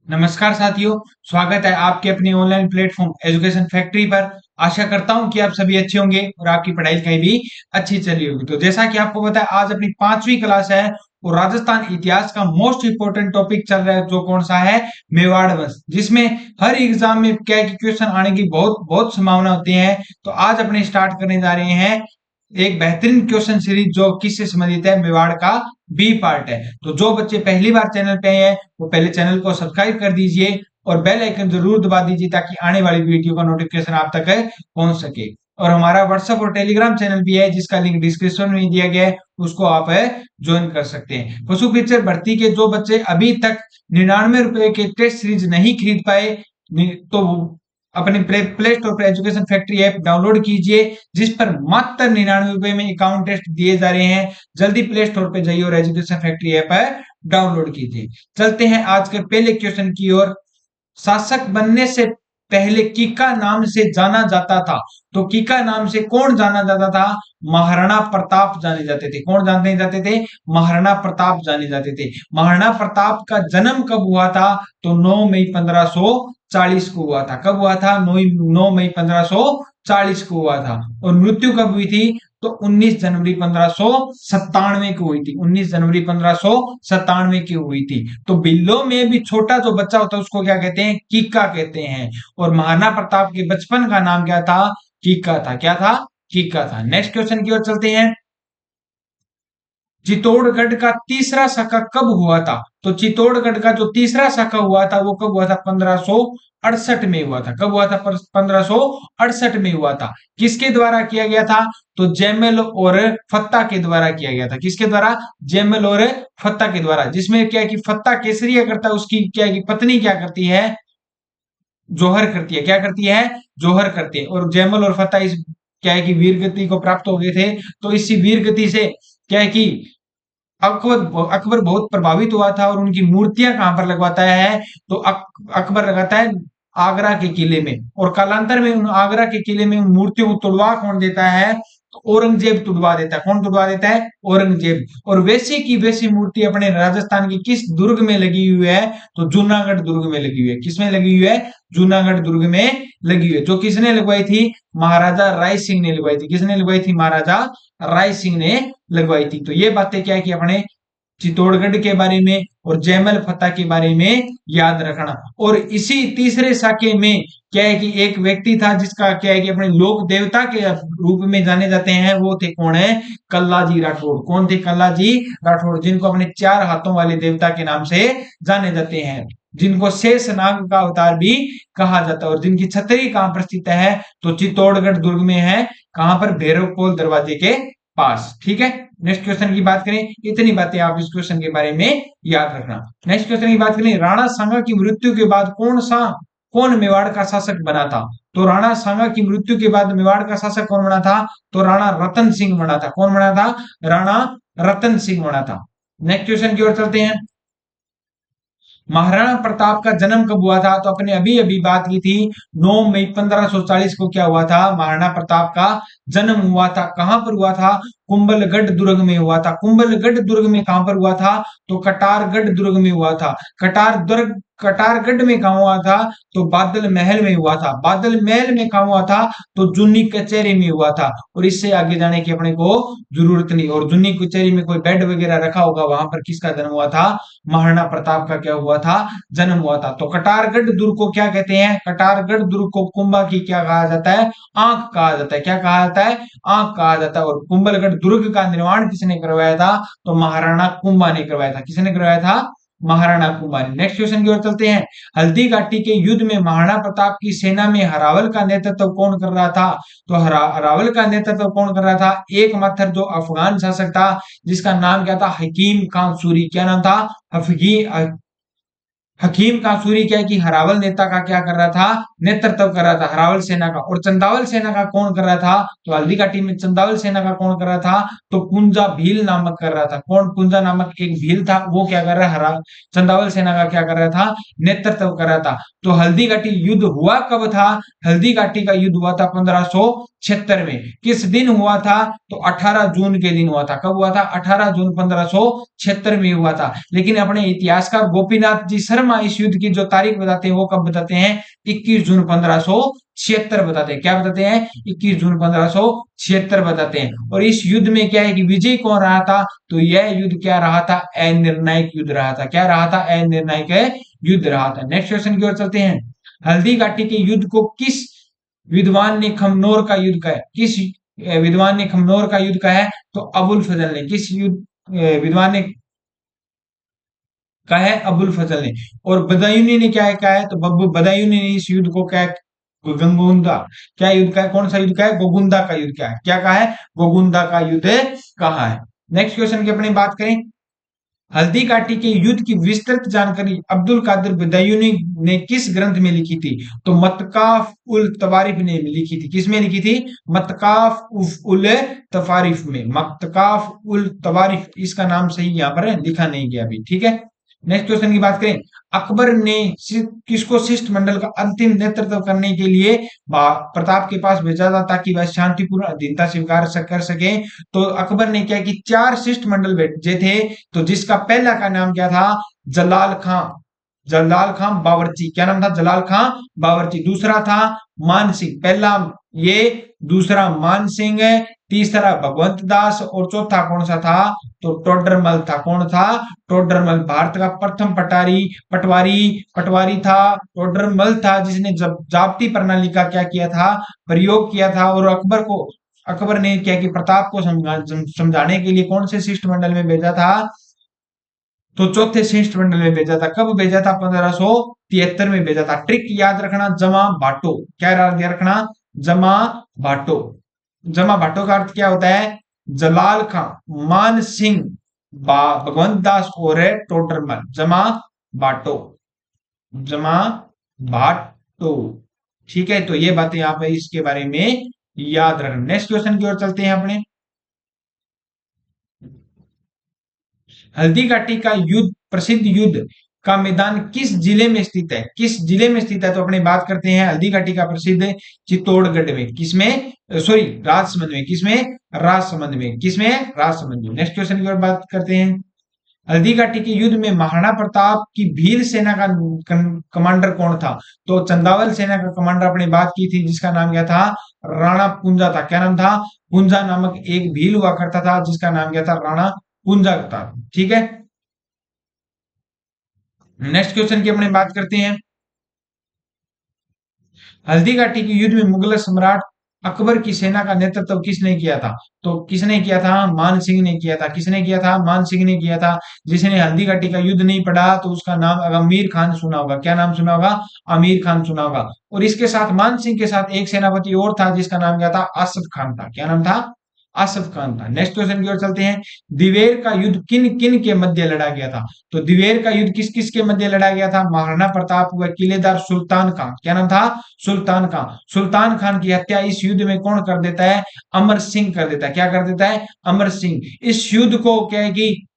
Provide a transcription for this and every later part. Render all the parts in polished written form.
नमस्कार साथियों, स्वागत है आपके अपने ऑनलाइन प्लेटफॉर्म एजुकेशन फैक्ट्री पर। आशा करता हूं कि आप सभी अच्छे होंगे और आपकी पढ़ाई लिखाई भी अच्छी चल रही होगी। तो जैसा कि आपको पता है, आज अपनी 5वीं क्लास है और राजस्थान इतिहास का मोस्ट इंपोर्टेंट टॉपिक चल रहा है, जो कौन सा है, मेवाड़ वंश, जिसमें हर एग्जाम में क्या है कि क्वेश्चन आने की बहुत बहुत संभावना होती है। तो आज अपने स्टार्ट करने जा रहे हैं एक बेहतरीन क्वेश्चन सीरीज, जो किससे संबंधित है, मेवाड़ का बी पार्ट है। तो जो बच्चे पहली बार चैनल पे आए हैं वो पहले चैनल को सब्सक्राइब कर दीजिए और बेल आइकन जरूर दबा दीजिए, ताकि आने वाली वीडियो का नोटिफिकेशन आप तक पहुंच सके। और हमारा व्हाट्सएप और टेलीग्राम चैनल भी है, जिसका लिंक डिस्क्रिप्शन में दिया गया है, उसको आप ज्वाइन कर सकते हैं। पशु पिक्चर भर्ती के जो बच्चे अभी तक 99 रुपए के टेस्ट सीरीज नहीं खरीद पाए, तो अपने प्ले स्टोर पर एजुकेशन फैक्ट्री ऐप डाउनलोड कीजिए, जिस पर मात्र 99 रुपए में अकाउंट टेस्ट दिए जा रहे हैं। जल्दी प्ले स्टोर पे जाइए और एजुकेशन फैक्ट्री ऐप डाउनलोड कीजिए। चलते हैं आज के पहले क्वेश्चन की ओर। शासक बनने से पहले कीका नाम से जाना जाता था। तो कीका नाम से कौन जाना जाता था? महाराणा प्रताप जाने जाते थे। कौन जाने जाते थे? महाराणा प्रताप जाने जाते थे। महाराणा प्रताप का जन्म कब हुआ था? तो 9 मई 1540 को हुआ था। कब हुआ था? 9 मई 1540 को हुआ था। और मृत्यु कब हुई थी? तो 19 जनवरी 1597 की हुई थी। 19 जनवरी 1597 की हुई थी। तो बिल्लो में भी छोटा जो बच्चा होता है उसको क्या कहते हैं? कीका कहते हैं। और महाराणा प्रताप के बचपन का नाम क्या था? कीका था। क्या था? कीका था। नेक्स्ट क्वेश्चन की ओर चलते हैं। चित्तौड़गढ़ का तीसरा शाखा कब हुआ था? तो चित्तौड़गढ़ का जो तीसरा शाखा हुआ था वो कब हुआ था? 1568 में हुआ था। कब हुआ था? 1568 में हुआ था। किसके द्वारा किया गया था? तो जैमल और फत्ता के द्वारा किया गया था। किसके द्वारा? जैमल और फत्ता के द्वारा। जिसमें क्या है कि फत्ता केसरिया करता है, उसकी क्या है कि पत्नी क्या करती है? जोहर करती है। क्या करती है? जोहर करती है। और जैमल और फत्ता इस क्या है कि वीर गति को प्राप्त हो गए थे। तो इसी वीर गति से क्या है कि अकबर बहुत प्रभावित हुआ था। और उनकी मूर्तियां कहां पर लगवाता है? तो अकबर लगाता है आगरा के किले में। और कालांतर में उन आगरा के किले में उन मूर्तियों को तुड़वा कौन देता है? तो औरंगजेब तुड़वा देता है। कौन तुड़वा देता है? औरंगजेब। और वैसी की वैसी मूर्ति अपने राजस्थान की किस दुर्ग में लगी हुई है? तो जूनागढ़ दुर्ग में लगी हुई है। किसमें लगी हुई है? जूनागढ़ दुर्ग में लगी हुई है। जो किसने लगवाई थी? महाराजा राय सिंह ने लगवाई थी। किसने लगवाई थी? महाराजा राय सिंह ने लगवाई थी। तो ये बातें क्या है कि अपने चित्तौड़गढ़ के बारे में और जयमल फत्ता के बारे में याद रखना। और इसी तीसरे साके में क्या है कि एक व्यक्ति था जिसका क्या है कि अपने लोक देवता के रूप में जाने जाते हैं। वो थे कौन है? कल्लाजी राठौड़। कौन थे? कल्लाजी राठौड़, जिनको अपने 4 हाथों वाले देवता के नाम से जाने जाते हैं, जिनको शेष नाग का अवतार भी कहा जाता है। और जिनकी छतरी कहां पर स्थित है? तो चित्तौड़गढ़ दुर्ग में है। कहां पर? भैरवपोल दरवाजे के पास। ठीक है। नेक्स्ट क्वेश्चन की बात करें, इतनी बातें आप इस क्वेश्चन के बारे में याद रखना। नेक्स्ट क्वेश्चन की बात करें, राणा सांगा की मृत्यु के बाद कौन मेवाड़ का शासक बना था? तो राणा सांगा की मृत्यु के बाद मेवाड़ का शासक कौन बना था? तो राणा रतन सिंह बना था। कौन बना था? राणा रतन सिंह बना था। नेक्स्ट क्वेश्चन की ओर चलते हैं। महाराणा प्रताप का जन्म कब हुआ था? तो अपने अभी अभी बात की थी, 9 मई 1540 को क्या हुआ था? महाराणा प्रताप का जन्म हुआ था। कहां पर हुआ था? कुंभलगढ़ दुर्ग में हुआ था। कुंभलगढ़ दुर्ग में कहां पर हुआ था? तो कटारगढ़ दुर्ग में हुआ था। कटारगढ़ में कहा हुआ था? तो बादल महल में हुआ था। बादल महल में कहा हुआ था? तो जुन्नी कचहरी में हुआ था। और इससे आगे जाने की अपने को जरूरत नहीं। और जुन्नी कचहरी में कोई बेड वगैरह रखा होगा, वहां पर किसका जन्म हुआ था? महाराणा प्रताप का क्या हुआ था? जन्म हुआ था। तो कटारगढ़ दुर्ग को क्या कहते हैं? कटारगढ़ दुर्ग को कुंभा की क्या कहा जाता है? आंख कहा जाता है। क्या कहा जाता है? आंख कहा जाता है। और कुंभलगढ़ दुर्ग का निर्माण किसने करवाया था? तो महाराणा कुंभा ने करवाया था। किसने करवाया था? महाराणा कुंभा ने। नेक्स्ट क्वेश्चन की ओर चलते हैं। हल्दी घाटी के युद्ध में महाराणा प्रताप की सेना में हरावल का नेतृत्व कौन कर रहा था? तो हरावल का नेतृत्व कौन कर रहा था? एकमात्र जो अफगान शासक था, जिसका नाम क्या था? हकीम खान सूरी। क्या नाम था? हफगी हकीम कासूरी क्या है कि हरावल नेता का क्या कर रहा था? नेतृत्व कर रहा था, हरावल सेना का। और चंदावल सेना का कौन कर रहा था? तो हल्दी घाटी में चंदावल सेना का कौन कर रहा था? तो कुंजा भील नामक कर रहा था। कौन? कुंजा नामक एक भील था, वो क्या कर रहा है? हरा चंदावल सेना का क्या कर रहा था? नेतृत्व कर रहा था। तो हल्दी घाटी युद्ध हुआ कब था? हल्दी घाटी का युद्ध हुआ था 1576 में। किस दिन हुआ था? तो 18 जून के दिन हुआ था। कब हुआ था? 18 जून 1576 में हुआ था। लेकिन अपने इतिहासकार गोपीनाथ जी शर्मा शर्मा इस युद्ध की जो तारीख बताते हैं वो कब बताते हैं? 21 जून 1576 बताते हैं। क्या बताते हैं? 21 जून 1576 बताते हैं। और इस युद्ध में क्या है कि विजय कौन रहा था? तो यह युद्ध क्या रहा था? अनिर्णायक युद्ध रहा था। क्या रहा था? अनिर्णायक युद्ध रहा था। नेक्स्ट क्वेश्चन की ओर चलते हैं। हल्दी घाटी के युद्ध को किस विद्वान ने खमनोर का युद्ध कहा है? किस विद्वान ने खमनोर का युद्ध कहा है? तो अबुल फजल ने। किस युद्ध विद्वान ने कहा है? अबुल फजल ने। और बदायूनी ने क्या कहा है? तो बदायूनी ने इस युद्ध को क्या गोगुंदा क्या युद्ध का है? कौन सा युद्ध का है? गोगुंदा का युद्ध क्या है? क्या कहा है? गोगुंदा का युद्ध कहा है। नेक्स्ट क्वेश्चन की अपनी बात करें। हल्दी घाटी के युद्ध की विस्तृत जानकारी अब्दुल कादिर बदायूनी ने किस ग्रंथ में लिखी थी? तो मतकाफ उल तवारिफ ने लिखी थी। किसमें लिखी थी? मतकाफ उल तवारिफ में। मतकाफ उल तवारिफ, इसका नाम सही यहाँ पर लिखा नहीं गया अभी, ठीक है। नेक्स्ट क्वेश्चन की बात करें। अकबर ने किसको शिष्टमंडल का अंतिम नेतृत्व करने के लिए प्रताप के पास भेजा था ताकि वह शांतिपूर्ण अधीनता स्वीकार कर सके? तो अकबर ने क्या कि 4 शिष्टमंडल भेजे थे। तो जिसका पहला का नाम क्या था? जलाल खां। जलाल खां बावर्ची। क्या नाम था? जलाल खां बावर्ची। दूसरा था मान सिंह। पहला ये, दूसरा मान सिंह, तीसरा भगवंत दास और चौथा कौन सा था? तो टोडरमल था। कौन था? टोडरमल। भारत का प्रथम पटवारी था टोडरमल था, जिसने जाप्ती प्रणाली का क्या किया था? प्रयोग किया था। और अकबर ने क्या कि प्रताप को समझाने के लिए कौन से शिष्टमंडल में भेजा था? तो चौथे शिष्टमंडल में भेजा था। कब भेजा था? 1573 में भेजा था। ट्रिक याद रखना, जमा भाटो। क्या याद रखना? जमा भाटो। जमा भाटो का अर्थ क्या होता है? जलाल खां, मान सिंह, भगवंत दास और टोडरमल। जमा भाटो। जमा भाटो, ठीक है। तो ये बातें आप इसके बारे में याद रखना। नेक्स्ट क्वेश्चन की ओर चलते हैं अपने। हल्दी घाटी का युद्ध, प्रसिद्ध युद्ध का मैदान किस जिले में स्थित है? किस जिले में स्थित है? तो अपने बात करते हैं हल्दी घाटी का प्रसिद्ध चित्तौड़गढ़ में। किसमें? सॉरी, राजसमंद में। किसमें? राजसमंद में। किसमें? राजसमंद में। नेक्स्ट क्वेश्चन की ओर बात करते हैं। हल्दी घाटी के युद्ध में महाराणा प्रताप की भील सेना का कमांडर कौन था? तो चंदावल सेना का कमांडर अपने बात की थी, जिसका नाम क्या था? राणा पुंजा था। क्या नाम था? पुंजा नामक एक भील हुआ करता था, जिसका नाम क्या था? राणा पुंजा था, ठीक है। नेक्स्ट क्वेश्चन की अपने बात करते हैं। हल्दी घाटी के युद्ध में मुगल सम्राट अकबर की सेना का नेतृत्व किसने किया था? तो किसने किया था? मान सिंह ने किया था। किसने किया था? मान सिंह ने किया था। जिसने हल्दी घाटी का युद्ध नहीं पढ़ा तो उसका नाम अमीर खान सुना होगा। क्या नाम सुना होगा? आमिर खान सुना होगा। और इसके साथ मान सिंह के साथ एक सेनापति और था, जिसका नाम क्या था? आसफ खान था। क्या नाम था? आसफ खान था। नेक्स्ट क्वेश्चन की ओर चलते हैं। दिवेर का युद्ध किन किन के मध्य लड़ा गया था? तो दिवेर का युद्ध किस किस के मध्य लड़ा गया था? महाराणा प्रताप व किलेदार सुल्तान खान। क्या नाम था? सुल्तान खान। सुल्तान खान की हत्या इस युद्ध में कौन कर देता है? अमर सिंह कर देता है। क्या कर देता है? अमर सिंह। इस युद्ध को क्या है कि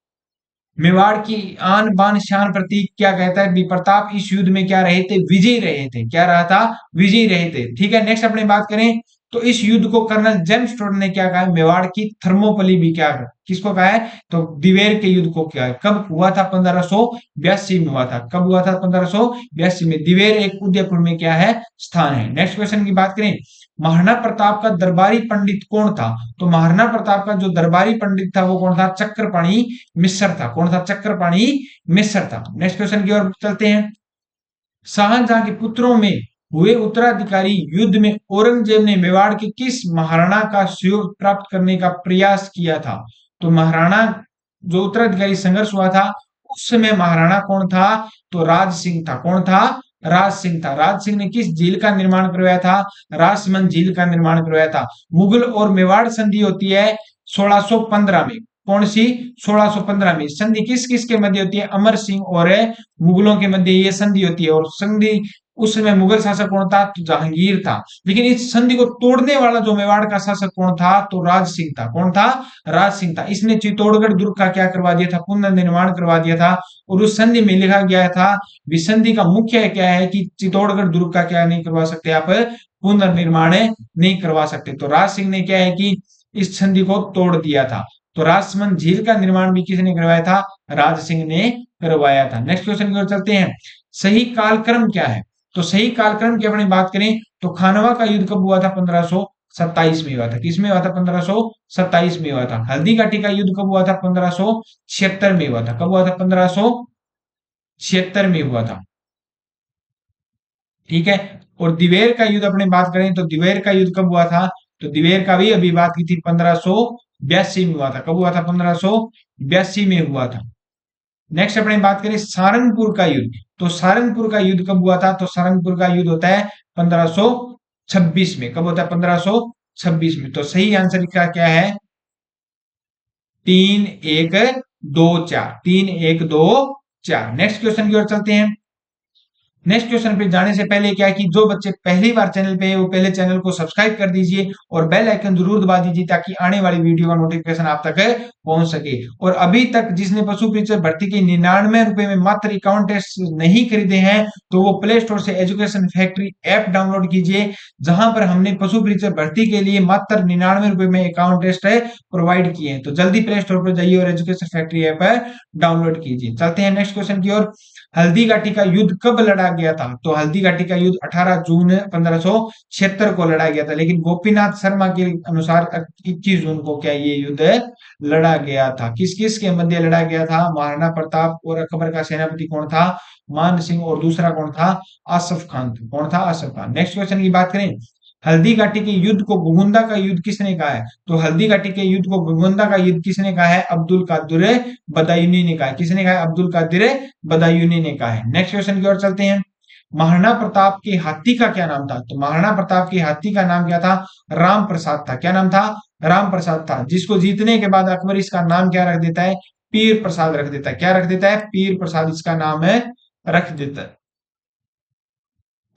मेवाड़ की आन बान शान प्रतीक क्या कहता है? प्रताप इस युद्ध में क्या रहे थे? विजयी रहे थे। क्या रहा था? विजयी रहे थे, ठीक है। नेक्स्ट अपनी बात करें तो इस युद्ध को कर्नल जेम्स टोड ने क्या कहा है? मेवाड़ की थर्मोपली भी क्या किसको कहा है? तो दिवेर के युद्ध को क्या है? कब हुआ था? 1582 में हुआ था। कब हुआ था? 1582 में। दिवेर एक उदयपुर में क्या है? स्थान है। नेक्स्ट क्वेश्चन की बात करें। महाराणा प्रताप का दरबारी पंडित कौन था? तो महाराणा प्रताप का जो दरबारी पंडित था वो कौन था? चक्रपाणी मिश्र था। कौन था? चक्रपाणी मिश्र था। नेक्स्ट क्वेश्चन की ओर चलते हैं। शाहजहां के पुत्रों में हुए उत्तराधिकारी युद्ध में औरंगजेब ने मेवाड़ के किस महाराणा का सहयोग प्राप्त करने का प्रयास किया था? तो महाराणा जो उत्तराधिकारी संघर्ष हुआ था उस समय महाराणा कौन था? तो राज सिंह था। कौन था? राज सिंह था। राज सिंह ने किस झील का निर्माण करवाया था? राजसमंद झील का निर्माण करवाया था। मुगल और मेवाड़ संधि होती है 1615 में। कौन सी? 1615 में। संधि किस किस के मध्य होती है? अमर सिंह और मुगलों के मध्य ये संधि होती है। और संधि उस समय मुगल शासक कौन था? तो जहांगीर था। लेकिन इस संधि को तोड़ने वाला जो मेवाड़ का शासक कौन था? तो राज सिंह था। कौन था? राज सिंह था। इसने चित्तौड़गढ़ दुर्ग का क्या करवा दिया था? पुनर्निर्माण करवा दिया था। और उस संधि में लिखा गया था, विसंधि का मुख्य क्या है कि चित्तौड़गढ़ दुर्ग का क्या नहीं करवा सकते आप? पुनर्निर्माण नहीं करवा सकते। तो राज सिंह ने क्या है कि इस संधि को तोड़ दिया था। तो राजसमंद झील का निर्माण भी किसने करवाया था? राज सिंह ने करवाया था। नेक्स्ट क्वेश्चन की ओर चलते हैं। सही कालक्रम क्या है? तो सही कालक्रम की अपनी बात करें तो खानवा का युद्ध कब हुआ था? 1527 में हुआ था। किसमें हुआ था? 1527 में हुआ था। हल्दी घाटी का युद्ध कब हुआ था? 1576 में हुआ था। कब हुआ था? 1576 में हुआ था। ठीक है। और दिवेर का युद्ध अपने बात करें तो दिवेर का युद्ध कब हुआ था? तो दिवेर का भी अभी बात की थी, 1582 में हुआ था। कब हुआ था? 1582 में हुआ था। नेक्स्ट अपने बात करें सारंगपुर का युद्ध, तो सारंगपुर का युद्ध कब हुआ था? तो सारंगपुर का युद्ध होता है 1526 में। कब होता है? 1526 में। तो सही आंसर इसका क्या है? 3124, 3124। नेक्स्ट क्वेश्चन की ओर चलते हैं। नेक्स्ट क्वेश्चन पे जाने से पहले क्या है कि जो बच्चे पहली बार चैनल पे है वो पहले चैनल को सब्सक्राइब कर दीजिए और बेल आइकन जरूर दबा दीजिए ताकि आने वाली वीडियो का नोटिफिकेशन आप तक पहुंच सके। और अभी तक जिसने पशु फीचर भर्ती के 99 रुपए में मात्र 51 टेस्ट नहीं खरीदे हैं तो वो प्ले स्टोर से एजुकेशन फैक्ट्री ऐप डाउनलोड कीजिए, जहां पर हमने पशु फीचर भर्ती के लिए मात्र 99 रुपए में 51 टेस्ट प्रोवाइड किए हैं। तो जल्दी प्ले स्टोर पर जाइए और एजुकेशन फैक्ट्री ऐप डाउनलोड कीजिए। चलते हैं नेक्स्ट क्वेश्चन की ओर। हल्दी घाटी का युद्ध कब लड़ा गया था? तो हल्दी घाटी का युद्ध 18 जून 1576 को लड़ा गया था, लेकिन गोपीनाथ शर्मा के अनुसार 21 जून को क्या ये युद्ध लड़ा गया था? किस किस के मध्य लड़ा गया था? महाराणा प्रताप और अकबर का सेनापति कौन था? मान सिंह। और दूसरा कौन था? आसफ खान। कौन था? आसफ खान। नेक्स्ट क्वेश्चन की बात करें, हल्दी घाटी के युद्ध को घुमुंदा का युद्ध किसने कहा है? तो हल्दी घाटी के युद्ध को घुमुंदा का युद्ध किसने कहा है? अब्दुल कादिर बदायूनी ने कहा है। किसने कहा है? अब्दुल कादिर बदायूनी ने कहा है। नेक्स्ट क्वेश्चन की ओर चलते हैं। महाराणा प्रताप के हाथी का क्या नाम था? तो महाराणा प्रताप के हाथी का नाम क्या था? राम प्रसाद था। क्या नाम था? राम प्रसाद था, जिसको जीतने के बाद अकबर इसका नाम क्या रख देता है? पीर प्रसाद रख देता है। क्या रख देता है? पीर प्रसाद इसका नाम है, रख देता है।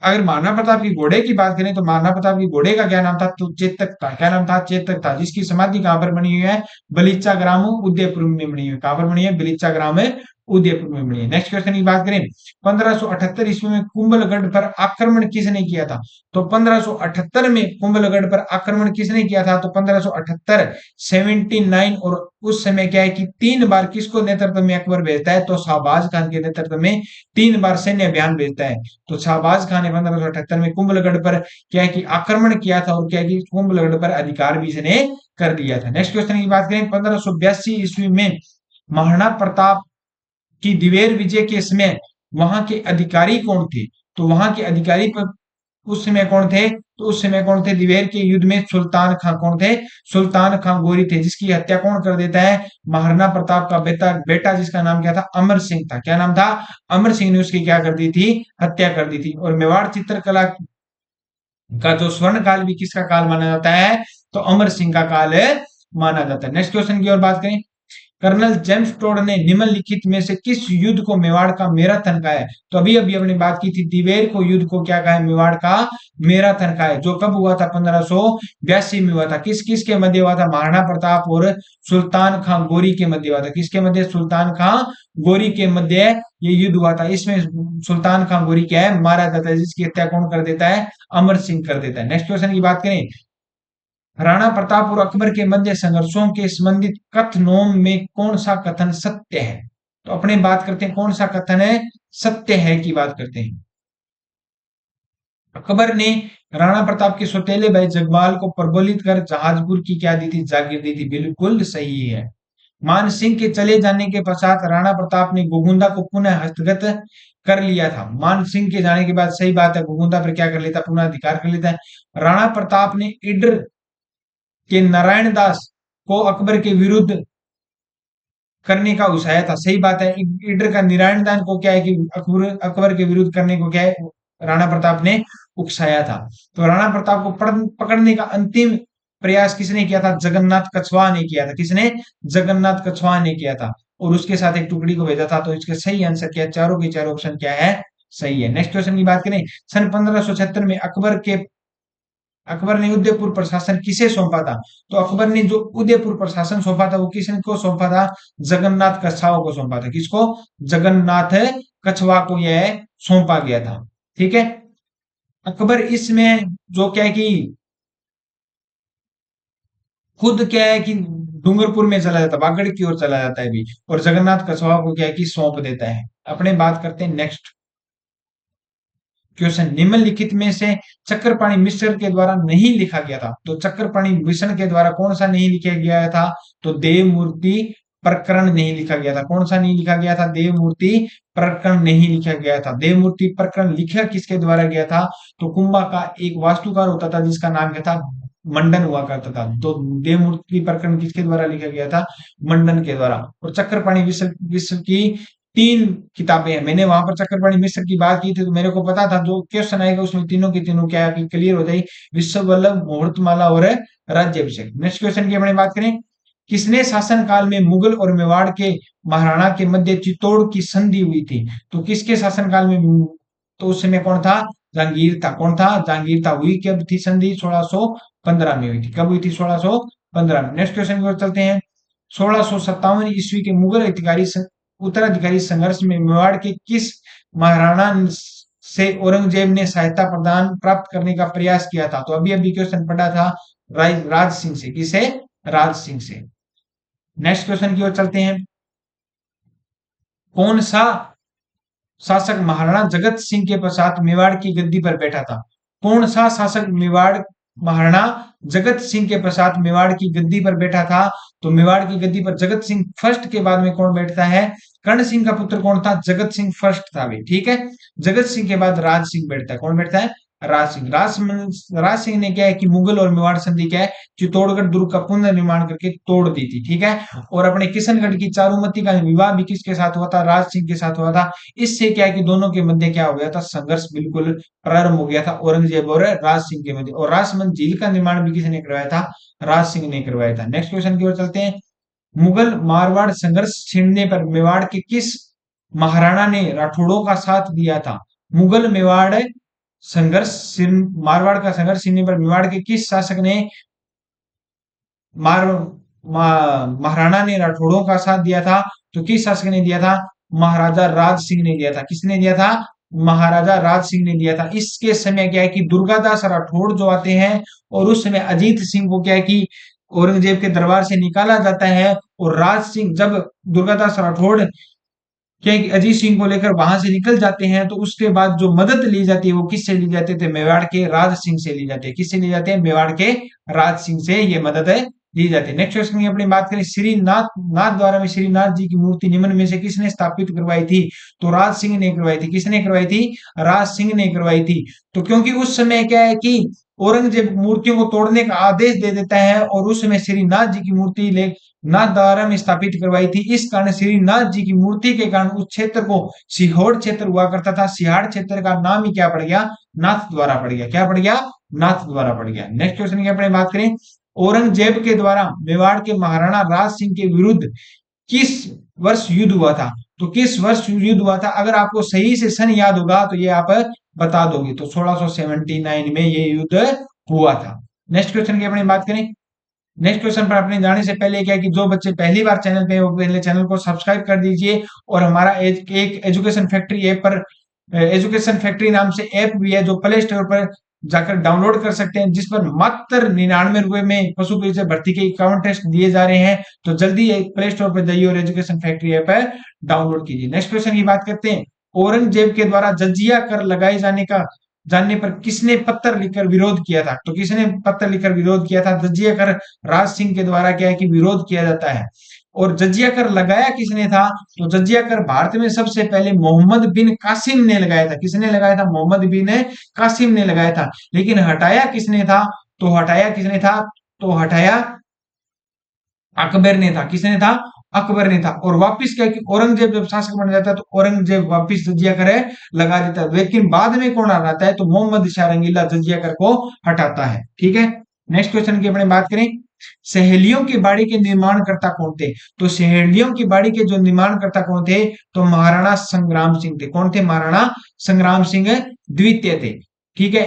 अगर महाराणा प्रताप की घोड़े की बात करें तो महाराणा प्रताप की घोड़े का क्या नाम था? तो चेतक था। क्या नाम था? चेतक था, जिसकी समाधि कहां पर बनी हुई है? बलीचा ग्राम उदयपुर में बनी हुई है। कहां पर बनी है? बलीचा ग्राम में उदयपुर में बनी है। नेक्स्ट क्वेश्चन की बात करें, 1578 ईस्वी में कुंभलगढ़ पर आक्रमण किसने किया था? तो 1578 में कुंभलगढ़ पर आक्रमण किसने किया था? तो 1578 79। और उस समय क्या है कि 3 बार किसको नेतृत्व में अकबर भेजता है? तो शाहबाज खान के नेतृत्व में 3 बार सैन्य अभियान भेजता है। तो शाहबाज खान ने 1578 में कुंभलगढ़ पर क्या है कि आक्रमण किया था और क्या है कि कुंभलगढ़ पर अधिकार भी इसने कर दिया था। नेक्स्ट क्वेश्चन की बात करें, 1582 ईस्वी में महाराणा प्रताप की दिवेर विजय के समय वहां के अधिकारी कौन थे? तो वहां के अधिकारी पर उस समय कौन थे? तो उस समय कौन थे? दिवेर के युद्ध में सुल्तान खां कौन थे? सुल्तान खां गोरी थे, जिसकी हत्या कौन कर देता है? महाराणा प्रताप का बेटा बेटा जिसका नाम क्या था? अमर सिंह था। क्या नाम था? अमर सिंह ने उसकी क्या कर दी थी? हत्या कर दी थी। और मेवाड़ चित्रकला का जो स्वर्ण काल भी किसका काल माना जाता है? तो अमर सिंह का काल माना जाता है। नेक्स्ट क्वेश्चन की ओर बात करें, कर्नल जेम्स टोड ने निम्नलिखित में से किस युद्ध को मेवाड़ का मैराथन कहा है? तो अभी अभी हमने बात की थी, दिवेर को युद्ध को क्या कहा है? मेवाड़ का मैराथन कहा है, जो कब हुआ था? 1582 में हुआ था। किस किस के मध्य हुआ था? महाराणा प्रताप और सुल्तान खां गोरी के मध्य हुआ था। किसके मध्य? सुल्तान खां गोरी के मध्य ये युद्ध हुआ था। इसमें सुल्तान खां गोरी क्या है? मारा जाता है, जिसकी हत्या कौन कर देता है? अमर सिंह कर देता है। नेक्स्ट क्वेश्चन की बात करें, राणा प्रताप और अकबर के मध्य संघर्षों के संबंधित कथनों में कौन सा कथन सत्य है? तो अपने बात करते हैं कौन सा कथन है सत्य है की बात करते हैं। अकबर ने राणा प्रताप के सौतेले भाई जगपाल को प्रबोलित कर जहाजपुर की क्या दी थी? जागीर दी थी। बिल्कुल सही है। मान सिंह के चले जाने के पश्चात राणा प्रताप ने गोगुंदा को पुनः हस्तगत कर लिया था। मान सिंह के जाने के बाद सही बात है, गोगुंदा पर क्या कर लेता? पुनः अधिकार कर लेता है। राणा प्रताप ने इडर कि नारायण दास को अकबर के विरुद्ध करने का उसाया था। सही बात है। ईडर का नारायण दास को क्या है कि अकबर अकबर के विरुद्ध करने को क्या है? राणा प्रताप ने उकसाया था। तो राणा प्रताप को पकड़ने का अंतिम प्रयास किसने किया था? जगन्नाथ कछवाहा ने किया था। किसने? जगन्नाथ कछवाहा ने किया था। और उसके साथ एक टुकड़ी को भेजा था। तो इसके सही आंसर क्या है? चारों के चारों ऑप्शन क्या है? सही है। नेक्स्ट क्वेश्चन की बात करें, सन 1576 में अकबर ने उदयपुर प्रशासन किसे सौंपा था? तो अकबर ने जो उदयपुर प्रशासन सौंपा था वो किसने को सौंपा था? जगन्नाथ कछवाहा को सौंपा था। किसको? जगन्नाथ कछवाहा को यह सौंपा गया था। ठीक है। अकबर इसमें जो क्या है कि खुद क्या है कि डूंगरपुर में चला जाता है, बागड़ की ओर चला जाता है भी, और जगन्नाथ कछवा को क्या है कि सौंप देता है। अपने बात करते हैं नेक्स्ट क्वेश्चन, निम्नलिखित में से चक्रपाणि मिश्र के द्वारा नहीं लिखा गया था, तो चक्रपाणि मिश्र के द्वारा कौन सा नहीं लिखा गया था, तो देवमूर्ति प्रकरण नहीं लिखा गया था। कौन सा नहीं लिखा गया था, देवमूर्ति प्रकरण नहीं लिखा गया था। देवमूर्ति प्रकरण लिखा किसके द्वारा गया था, तो कुंभा का एक वास्तुकार होता था जिसका नाम क्या था, मंडन हुआ करता था। तो देवमूर्ति प्रकरण किसके द्वारा लिखा गया था, मंडन के द्वारा। और चक्रपाणि विश्व विश्व की 3 किताबें हैं। मैंने वहां पर चक्रपाणि मिश्र की बात की थी तो मेरे को पता था जो क्वेश्चन आएगा उसमें तीनों की तीनों क्या क्लियर हो जाएगी, विश्व वल्लभ, मुहूर्तमाला और राज्याभिषेक। नेक्स्ट क्वेश्चन की अपने बात करें, किसने शासन काल में मुगल और मेवाड़ के महाराणा के मध्य चित्तौड़ की संधि हुई थी, तो किसके शासन काल में, तो उस समय कौन था, जहांगीर था। कौन था, जहांगीर था। हुई कब थी संधि, 1615 में हुई थी। कब हुई थी, 1615 में। नेक्स्ट क्वेश्चन की ओर चलते हैं, 1657 ईस्वी के मुगल उत्तराधिकारी संघर्ष में मेवाड़ के किस महाराणा से औरंगजेब ने सहायता प्रदान प्राप्त करने का प्रयास किया था, तो अभी अभी क्वेश्चन पढ़ा था, राज सिंह से। किसे, राज सिंह से। नेक्स्ट क्वेश्चन की ओर चलते हैं, कौन सा शासक महाराणा जगत सिंह के पश्चात मेवाड़ की गद्दी पर बैठा था। कौन सा शासक मेवाड़ महाराणा जगत सिंह के पश्चात मेवाड़ की गद्दी पर बैठा था, तो मेवाड़ की गद्दी पर जगत सिंह फर्स्ट के बाद में कौन बैठता है, कर्ण सिंह का पुत्र कौन था, जगत सिंह फर्स्ट था भाई, ठीक है। जगत सिंह के बाद राज सिंह बैठता है। कौन बैठता है, राज सिंह। राज सिंह ने क्या है कि मुगल और मेवाड़ संधि क्या है, चित्तौड़गढ़ दुर्ग का पुनर्निर्माण करके तोड़ दी थी, ठीक है। और अपने किशनगढ़ की चारुमती का विवाह भी किसके साथ हुआ था, राज सिंह के साथ हुआ था। इससे क्या है कि दोनों के मध्य क्या हो गया था, संघर्ष बिल्कुल प्रारंभ हो गया था औरंगजेब और राज सिंह के मध्य। और राजमंद झील का निर्माण भी किसने करवाया था, राज सिंह ने करवाया था। नेक्स्ट क्वेश्चन की ओर चलते हैं, मुगल मारवाड़ संघर्ष छिड़ने पर मेवाड़ के किस महाराणा ने राठौड़ों का साथ दिया था। मुगल मेवाड़ संघर्ष मारवाड़ का संघर्ष छिड़ने पर मेवाड़ के किस शासक ने मार महाराणा ने राठौड़ों का साथ दिया था, तो किस शासक ने दिया था, महाराजा राज सिंह ने दिया था। किसने दिया था, महाराजा राज सिंह ने दिया था। इसके समय क्या है कि दुर्गादास राठौड़ जो आते हैं, और उस समय अजीत सिंह को क्या है कि औरंगजेब के दरबार से निकाला जाता है, और राज सिंह जब दुर्गादास राठौड़ क्या है कि अजीत सिंह को लेकर वहां से निकल जाते हैं, तो उसके बाद जो मदद ली जाती है वो किससे ली जाती है, मेवाड़ के राज सिंह से ली जाती है। किससे ली जाती है, मेवाड़ के राज सिंह से ये मदद दी जाती है। नेक्स्ट क्वेश्चन की अपनी बात करें, श्रीनाथ नाथ द्वारा में श्रीनाथ जी की मूर्ति निम्न में से किसने स्थापित करवाई थी, तो राज सिंह ने करवाई थी। किसने करवाई थी, राज सिंह ने करवाई थी। तो क्योंकि उस समय क्या है कि औरंगजेब मूर्तियों को तोड़ने का आदेश दे देता है, और उस समय श्रीनाथ जी की मूर्ति ले नाथ द्वारा में स्थापित करवाई थी। इस कारण श्रीनाथ जी की मूर्ति के कारण उस क्षेत्र को सिहोर क्षेत्र हुआ करता था। सिहाड़ क्षेत्र का नाम ही क्या पड़ गया, नाथ द्वारा पड़ गया। क्या पड़ गया, नाथ द्वारा पड़ गया। नेक्स्ट क्वेश्चन की अपने बात करें, औरंगजेब के द्वारा मेवाड़ के महाराणा राज सिंह के विरुद्ध किस वर्ष युद्ध हुआ था, तो किस वर्ष युद्ध हुआ था। अगर आपको सही से सन याद होगा तो ये आप बता दोगे, तो 1679 में ये युद्ध हुआ था। नेक्स्ट क्वेश्चन की अपनी बात करें, नेक्स्ट क्वेश्चन पर अपने जाने से पहले क्या है कि जो बच्चे पहली बार चैनल पे वो पहले चैनल को सब्सक्राइब कर दीजिए, और हमारा एक एजुकेशन फैक्ट्री ऐप पर एजुकेशन फैक्ट्री नाम से ऐप भी है जो प्ले स्टोर पर जाकर डाउनलोड कर सकते हैं, जिस पर मात्र 99 रुपए में पशु परीक्षा भर्ती के 51 टेस्ट दिए जा रहे हैं। तो जल्दी प्ले स्टोर पर जाइए और एजुकेशन फैक्ट्री ऐप डाउनलोड कीजिए। नेक्स्ट क्वेश्चन की बात करते हैं, औरंगजेब के द्वारा जजिया कर लगाए जानने पर किसने पत्र लिखकर विरोध किया था, तो किसने पत्र लिखकर विरोध किया था, जजिया कर राज सिंह के द्वारा क्या है कि विरोध किया जाता है। और जजिया कर लगाया किसने था, तो जजिया कर भारत में सबसे पहले मोहम्मद बिन कासिम ने लगाया था। किसने लगाया था, मोहम्मद बिन कासिम ने लगाया था। लेकिन हटाया किसने था, तो हटाया किसने था, तो हटाया अकबर ने था। किसने था, अकबर ने था। और वापिस क्या कि औरंगजेब जब शासक बन जाता है तो औरंगजेब वापिस जजिया कर लगा देता है। लेकिन बाद में कौन हटाता है, तो मोहम्मद शाह रंगीला जजिया कर को हटाता है, ठीक है। नेक्स्ट क्वेश्चन की अपने बात करें, सहेलियों की बाड़ी के निर्माणकर्ता कौन थे, तो सहेलियों की बाड़ी के जो निर्माणकर्ता कौन थे, तो महाराणा संग्राम सिंह थे। कौन थे, महाराणा संग्राम सिंह द्वितीय थे, ठीक है।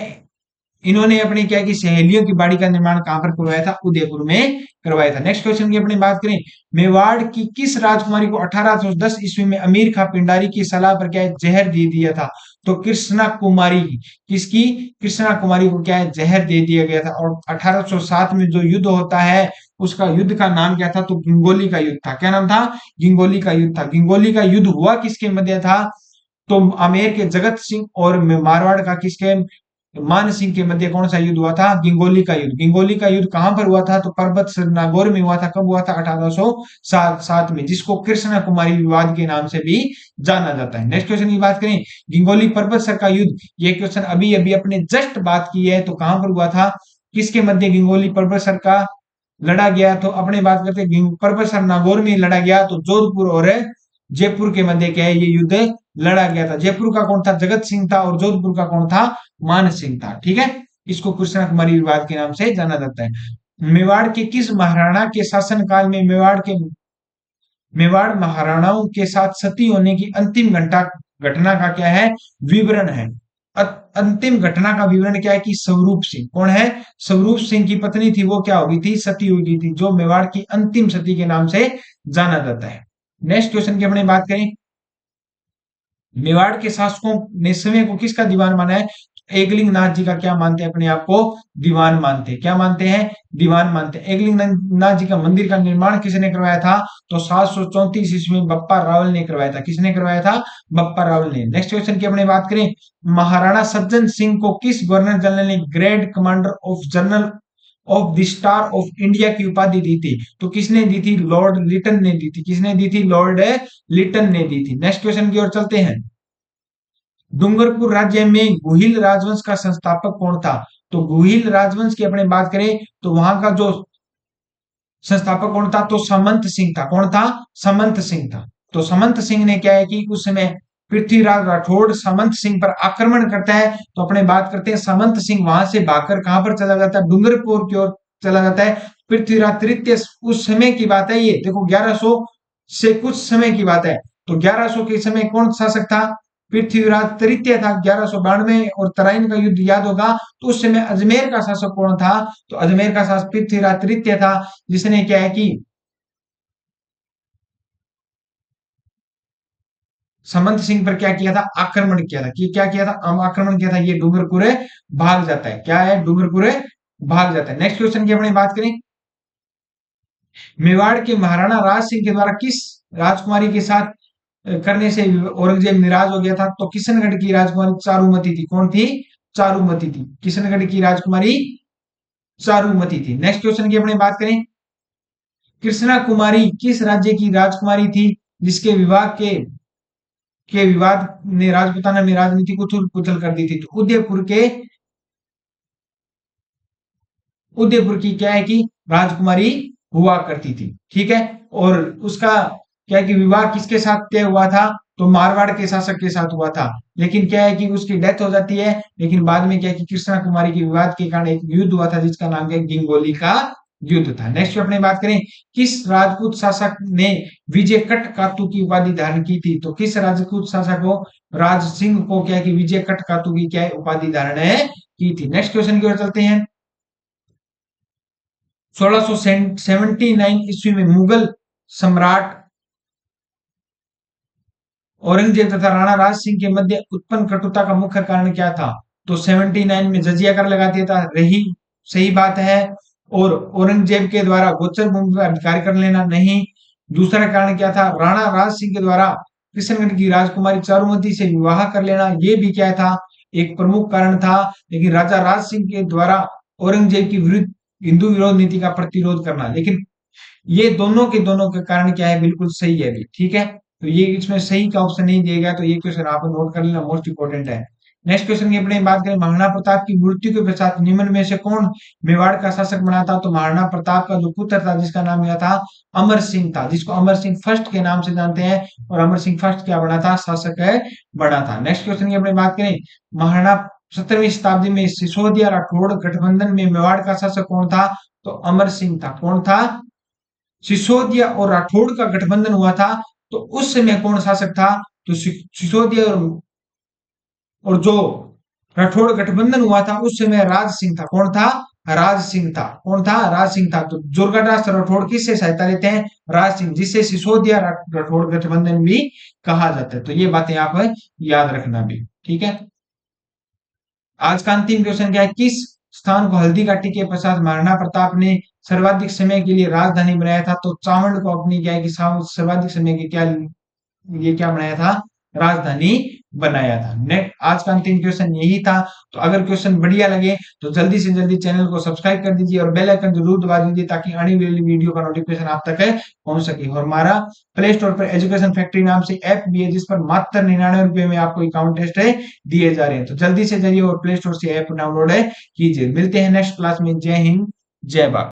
इन्होंने अपनी क्या की सहेलियों की बाड़ी का निर्माण कहां पर करवाया था? उदयपुर में करवाया था। नेक्स्ट क्वेश्चन की अपनी बात करें, मेवाड़ की किस राजकुमारी को 1810 ईस्वी में अमीर खां पिंडारी की सलाह पर क्या है जहर दे दिया था? तो कृष्णा कुमारी की। किसकी? कृष्णा कुमारी को क्या है जहर दे दिया गया था। और 1807 में जो युद्ध होता है उसका युद्ध का नाम क्या था? तो गिंगोली का युद्ध था। क्या नाम था? गिंगोली का युद्ध था। गिंगोली का युद्ध हुआ किसके मध्य था? तो आमेर के जगत सिंह और मारवाड़ का किसके? मान सिंह के मध्य कौन सा युद्ध हुआ था? गिंगोली का युद्ध। गिंगोली का युद्ध कहां पर हुआ था? तो पर्वत सर नागौर में हुआ था। कब हुआ था? 1807 में, जिसको कृष्ण कुमारी विवाद के नाम से भी जाना जाता है। नेक्स्ट क्वेश्चन की बात करें, गिंगोली पर्वत सर का युद्ध, ये क्वेश्चन अभी अभी अपने जस्ट बात की है, तो कहां पर हुआ था? किसके मध्य गिंगोली पर्वत सर का लड़ा गया? तो अपने बात करते हैं पर्वत सर नागौर में लड़ा गया। तो जोधपुर और जयपुर के मध्य क्या है ये युद्ध लड़ा गया था। जयपुर का कौन था? जगत सिंह था। और जोधपुर का कौन था? मान सिंह था। ठीक है, इसको कृष्णा कुमारी विवाद के नाम से जाना जाता है। मेवाड़ के किस महाराणा के शासन काल में मेवाड़ महाराणाओं के साथ सती होने की अंतिम घटना का क्या है? विवरण है। अंतिम घटना का विवरण क्या है कि स्वरूप सिंह। कौन है? स्वरूप सिंह की पत्नी थी, वो क्या हो गई थी? सती हो गई थी, जो मेवाड़ की अंतिम सती के नाम से जाना जाता है। नेक्स्ट क्वेश्चन की अपने बात करें, मेवाड़ के शासकों ने समय को किसका दीवान माना है? एकलिंग नाथ जी का क्या मानते हैं? अपने आप को दीवान मानते हैं। क्या मानते हैं? दीवान मानते हैं। एकलिंग नाथ जी का मंदिर का निर्माण किसने करवाया था? तो 734 ईस्वी में बप्पा रावल ने करवाया था। किसने करवाया था? बप्पा रावल ने। नेक्स्ट क्वेश्चन की अपने बात करें, महाराणा सज्जन सिंह को किस गवर्नर जनरल ने great commander of general of the star of India की उपाधि दी थी? तो किसने दी थी? लॉर्ड लिटन ने दी थी। किसने दी थी? लॉर्ड लिटन ने दी थी। नेक्स्ट क्वेश्चन की ओर चलते हैं, डूंगरपुर राज्य में गुहिल राजवंश का संस्थापक कौन था? तो गुहिल राजवंश की अपने बात करें तो वहां का जो संस्थापक कौन था? तो समंत सिंह था। कौन था? समंत सिंह था। तो समंत सिंह ने क्या है कि उस समय पृथ्वीराज राठौड़ समंत सिंह पर आक्रमण करता है। तो अपने बात करते हैं, समंत सिंह वहां से भागकर कहां पर चला जाता है? डूंगरपुर की ओर चला जाता है। पृथ्वीराज तृतीय, उस समय की बात है ये, देखो 1100 से कुछ समय की बात है। तो 1100 के समय कौन शासक था? पृथ्वीराज तृतीय था। 1192 और तराइन का युद्ध याद होगा। तो उस समय अजमेर का शासक कौन था? तो अजमेर का शासक पृथ्वीराज तृतीय था, जिसने क्या है कि समंत सिंह पर क्या किया था? आक्रमण किया था। कि क्या किया था? आक्रमण किया था। ये डूंगरपुर भाग जाता है। क्या है? डूंगरपुर भाग जाता है। नेक्स्ट क्वेश्चन की अपनी बात करें, मेवाड़ के महाराणा राज सिंह के द्वारा किस राजकुमारी के साथ करने से औरंगजेब निराश हो गया था? तो किशनगढ़ की राजकुमारी चारुमती थी। कौन थी? चारुमती थी। किशनगढ़ की राजकुमारी चारुमती थी। नेक्स्ट क्वेश्चन की अपनी बात करें, कृष्णा कुमारी किस राज्य की राजकुमारी थी जिसके विवाद ने राजपूताना में राजनीति को उथल पुथल कर दी थी? तो उदयपुर की क्या है कि राजकुमारी हुआ करती थी। ठीक है, और उसका क्या है कि विवाह किसके साथ तय हुआ था? तो मारवाड़ के शासक के साथ हुआ था। लेकिन क्या है कि उसकी डेथ हो जाती है। लेकिन बाद में क्या है कि कृष्णा कुमारी के विवाद के कारण एक युद्ध हुआ था जिसका नाम क्या? गिंगोली का युद्ध था। नेक्स्ट अपने बात करें, किस राजपूत शासक ने विजय कट कातू की उपाधि धारण की थी? तो किस राजपूत शासक को? राज सिंह को क्या है कि विजय कट कातू की क्या है उपाधि धारण है की थी। नेक्स्ट क्वेश्चन की ओर चलते हैं, 1679 ईस्वी में मुगल सम्राट औरंगजेब तथा राणा राज सिंह के मध्य उत्पन्न कटुता का मुख्य कारण क्या था? तो 79 में जजिया कर लगा दिया था। रही सही बात है। और औरंगजेब के द्वारा गोचर भूमि पर अधिकार कर लेना नहीं। दूसरा कारण क्या था? राणा राज सिंह के द्वारा किशनगढ़ की राजकुमारी चारुमती से विवाह कर लेना, ये भी क्या था? एक प्रमुख कारण था। लेकिन राजा राज सिंह के द्वारा औरंगजेब की विरुद्ध हिंदू विरोध नीति का प्रतिरोध करना, लेकिन ये दोनों के दोनों के कारण क्या है? बिल्कुल सही है भी। ठीक है, तो ये इसमें सही का ऑप्शन नहीं दिया गया, तो ये क्वेश्चन आप नोट कर लेना, मोस्ट इंपोर्टेंट है। नेक्स्ट क्वेश्चन की अपने बात करें, महाराणा प्रताप की मृत्यु के पश्चात निम्न में से कौन मेवाड़ का शासक बना था? तो महाराणा प्रताप का जो पुत्र था जिसका नाम क्या था? अमर सिंह था, जिसको अमर सिंह फर्स्ट के नाम से जानते हैं। और अमर सिंह फर्स्ट क्या बना था? शासक है बना था। नेक्स्ट क्वेश्चन की अपनी बात करें, महाराणा 17वीं शताब्दी में सिसोदिया राठौड़ गठबंधन में मेवाड़ का शासक कौन था? तो अमर सिंह था। कौन था? सिसोदिया और राठौड़ का गठबंधन हुआ था। तो उस समय कौन शासक था? तो सिसोदिया और जो राठौड़ गठबंधन हुआ था उस समय राज सिंह था। कौन था? राज सिंह था। कौन था? राज सिंह था। तो दुर्गादास राठौड़ किससे सहायता लेते हैं? राज सिंह, जिससे सिसोदिया राठौड़ गठबंधन भी कहा जाता है। तो ये बातें आप याद रखना भी, ठीक है। आज का अंतिम क्वेश्चन क्या है? किस स्थान को हल्दी घाटी के पश्चात महाराणा प्रताप ने सर्वाधिक समय के लिए राजधानी बनाया था? तो चावंड को अपनी क्या है कि सर्वाधिक समय के क्या, ये क्या बनाया था? राजधानी बनाया था। नेक्स्ट, आज का अंतिम क्वेश्चन यही था। तो अगर क्वेश्चन बढ़िया लगे तो जल्दी से जल्दी चैनल को सब्सक्राइब कर दीजिए और बेल आइकन जरूर दबा दीजिए ताकि आने वाली वीडियो का नोटिफिकेशन आप तक पहुंच सके। और हमारा प्ले स्टोर पर एजुकेशन फैक्ट्री नाम से ऐप भी है जिस पर मात्र 99 रुपए में आपको अकाउंट टेस्ट दिए जा रहे हैं। तो जल्दी से जाइए और प्ले स्टोर से ऐप डाउनलोड कीजिए। मिलते हैं नेक्स्ट क्लास में। जय हिंद, जय भारत।